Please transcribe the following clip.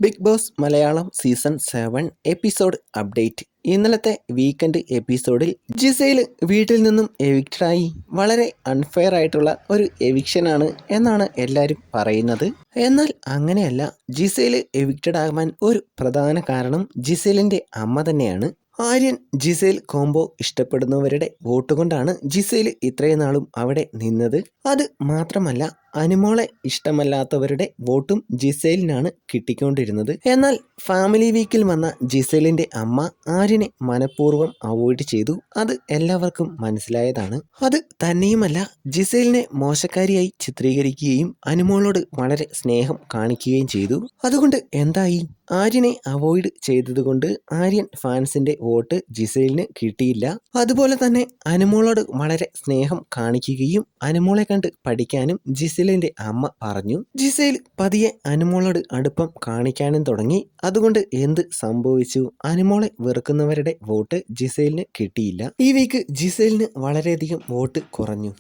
Big Boss Malayalam season 7 episode update. ഇന്നലത്തെ weekend എപ്പിസോഡിൽ ജിസേൽ വീട്ടിൽ നിന്നും എവിക്റ്റഡായി. വളരെ അൺഫെയർ ആയിട്ടുള്ള ഒരു എവിക്ഷനാണ് എന്നാണ് എല്ലാവരും പറയുന്നത്. എന്നാൽ അങ്ങനെയല്ല. ജിസേൽ എവിക്റ്റഡ് ആകാൻ ഒരു പ്രധാന കാരണം ജിസേലിൻ്റെ അമ്മ തന്നെയാണ്. ആര്യൻ ജിസേൽ കോംബോ ഇഷ്ടപ്പെടുന്നവരുടെ വോട്ട് കൊണ്ടാണ് ജിസേൽ ഇത്രയും നാളും അവിടെ നിന്നത്. അത് മാത്രമല്ല, അനുമോളെ ഇഷ്ടമല്ലാത്തവരുടെ വോട്ടും ജിസേലിനാണ് കിട്ടിക്കൊണ്ടിരുന്നത്. എന്നാൽ ഫാമിലി വീക്കിൽ വന്ന ജിസേലിന്റെ അമ്മ ആര്യനെ മനഃപൂർവ്വം അവോയ്ഡ് ചെയ്തു. അത് എല്ലാവർക്കും മനസ്സിലായതാണ്. അത് തന്നെയുമല്ല, ജിസേലിനെ മോശക്കാരിയായി ചിത്രീകരിക്കുകയും അനുമോളോട് വളരെ സ്നേഹം കാണിക്കുകയും ചെയ്തു. അതുകൊണ്ട് എന്തായി? ആര്യനെ അവോയ്ഡ് ചെയ്തതുകൊണ്ട് ആര്യൻ ഫാൻസിന്റെ വോട്ട് ജിസേലിന് കിട്ടിയില്ല. അതുപോലെ തന്നെ അനുമോളോട് വളരെ സ്നേഹം കാണിക്കുകയും അനുമോളെ കണ്ട് പഠിക്കാനും ജിസേലിന്റെ അമ്മ പറഞ്ഞു. ജിസേൽ പതിയെ അനുമോളോട് അടുപ്പം കാണിക്കാനും തുടങ്ങി. അതുകൊണ്ട് എന്ത് സംഭവിച്ചു? അനുമോളെ വെറുക്കുന്നവരുടെ വോട്ട് ജിസേലിന് കിട്ടിയില്ല. ഈ വീക്ക് ജിസേലിന് വളരെയധികം വോട്ട് കുറഞ്ഞു.